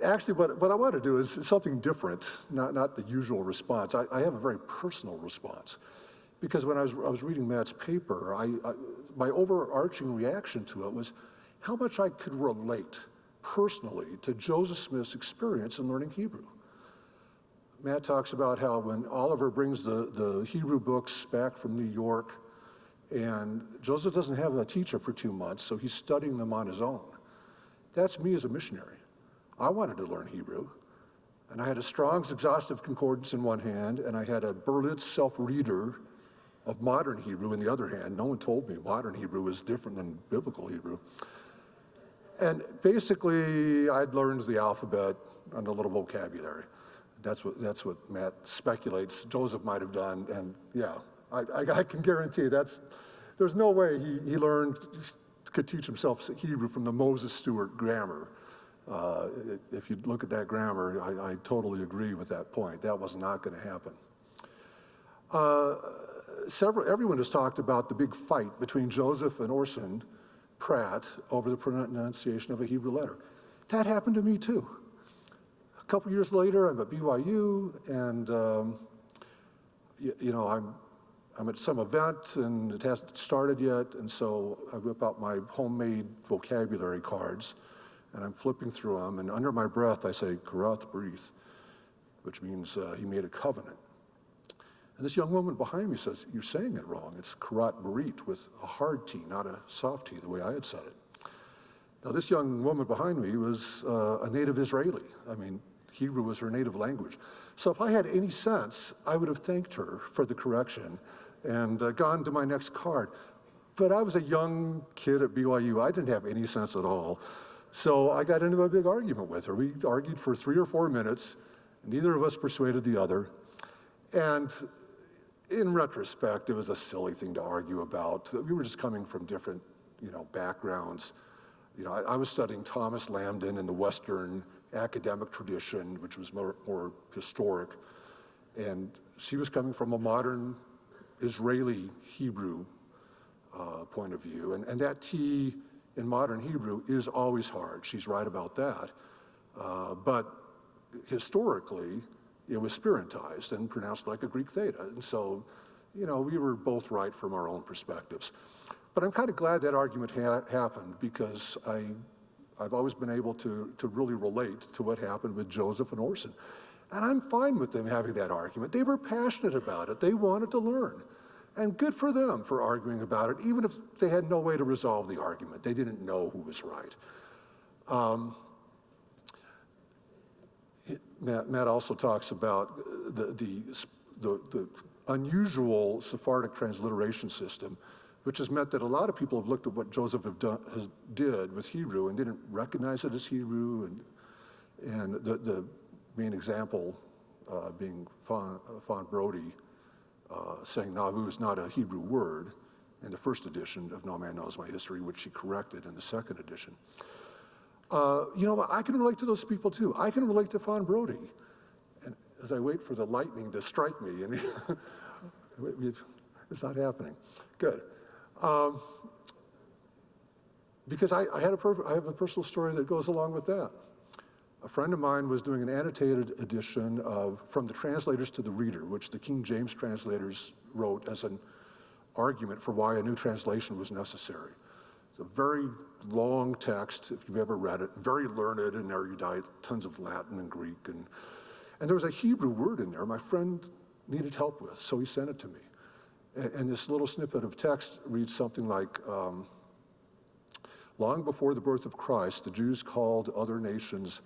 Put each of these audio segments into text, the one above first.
Actually, what I want to do is something different, not the usual response. I have a very personal response. Because when I was reading Matt's paper, my overarching reaction to it was how much I could relate personally to Joseph Smith's experience in learning Hebrew. Matt talks about how when Oliver brings the Hebrew books back from New York, and Joseph doesn't have a teacher for 2 months, so he's studying them on his own. That's me as a missionary. I wanted to learn Hebrew, and I had a Strong's Exhaustive Concordance in one hand, and I had a Berlitz self-reader of modern Hebrew in the other hand. No one told me modern Hebrew was different than biblical Hebrew. And basically, I'd learned the alphabet and a little vocabulary. That's what Matt speculates Joseph might have done, and yeah, I can guarantee there's no way he could teach himself Hebrew from the Moses Stewart grammar. If you look at that grammar, I totally agree with that point. That was not going to happen. Everyone has talked about the big fight between Joseph and Orson Pratt over the pronunciation of a Hebrew letter. That happened to me too. A couple years later, I'm at BYU, and I'm at some event, and it hasn't started yet, and so I whip out my homemade vocabulary cards, and I'm flipping through them, and under my breath I say, Karath Brith, which means he made a covenant. And this young woman behind me says, you're saying it wrong. It's Karat Barit with a hard T, not a soft T, the way I had said it. Now, this young woman behind me was a native Israeli. I mean, Hebrew was her native language. So if I had any sense, I would have thanked her for the correction and gone to my next card. But I was a young kid at BYU. I didn't have any sense at all. So I got into a big argument with her. We argued for 3 or 4 minutes. Neither of us persuaded the other. And in retrospect, it was a silly thing to argue about. We were just coming from different, backgrounds. I was studying Thomas Lambden in the Western academic tradition, which was more historic, and she was coming from a modern Israeli Hebrew point of view, and that T in modern Hebrew is always hard. She's right about that, but historically, it was spirantized and pronounced like a Greek theta. And so, we were both right from our own perspectives. But I'm kind of glad that argument happened, because I've always been able to really relate to what happened with Joseph and Orson. And I'm fine with them having that argument. They were passionate about it. They wanted to learn. And good for them for arguing about it, even if they had no way to resolve the argument. They didn't know who was right. Matt also talks about the unusual Sephardic transliteration system, which has meant that a lot of people have looked at what Joseph did with Hebrew and didn't recognize it as Hebrew. And the main example being Fawn Brody saying Nauvoo is not a Hebrew word in the first edition of No Man Knows My History, which she corrected in the second edition. I can relate to those people too. I can relate to Fawn Brody. And as I wait for the lightning to strike me, and it's not happening. Good. Because I have a personal story that goes along with that. A friend of mine was doing an annotated edition of From the Translators to the Reader, which the King James translators wrote as an argument for why a new translation was necessary. It's a very long text, if you've ever read it, very learned and erudite, tons of Latin and Greek. And there was a Hebrew word in there my friend needed help with, so he sent it to me. And this little snippet of text reads something like, long before the birth of Christ, the Jews called other nations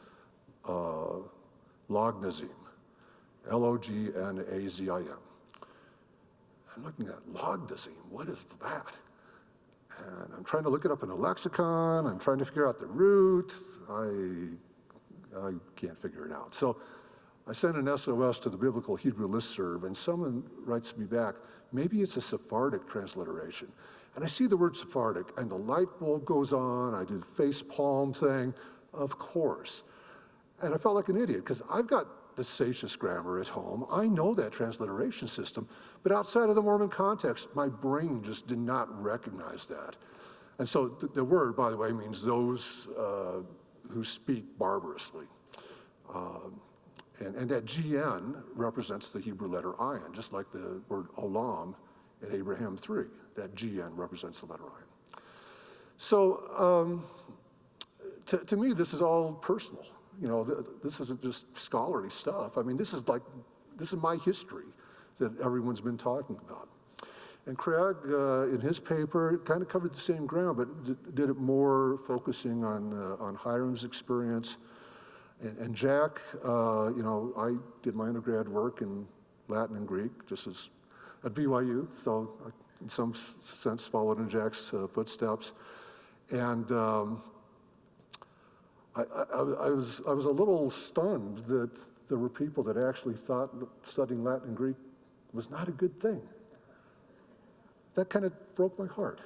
Lognazim, Lognazim. I'm looking at Lognazim, what is that? And I'm trying to look it up in a lexicon, I'm trying to figure out the root, I can't figure it out. So I sent an SOS to the Biblical Hebrew Listserv, and someone writes me back, maybe it's a Sephardic transliteration. And I see the word Sephardic, and the light bulb goes on, I do the face palm thing, of course. And I felt like an idiot, because I've got the Satius grammar at home. I know that transliteration system, but outside of the Mormon context, my brain just did not recognize that. And so the word, by the way, means those who speak barbarously. And that GN represents the Hebrew letter ayin, just like the word olam in Abraham 3. That GN represents the letter ayin. So to me, this is all personal. You know, this isn't just scholarly stuff. I mean, this is my history that everyone's been talking about. And Craig, in his paper, kind of covered the same ground, but did it more focusing on Hiram's experience. And Jack, you know, I did my undergrad work in Latin and Greek, just as at BYU, so I, in some sense, followed in Jack's footsteps. And I was a little stunned that there were people that actually thought that studying Latin and Greek was not a good thing. That kind of broke my heart.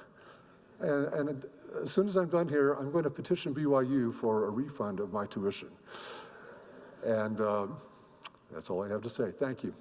And as soon as I'm done here, I'm going to petition BYU for a refund of my tuition. And that's all I have to say. Thank you.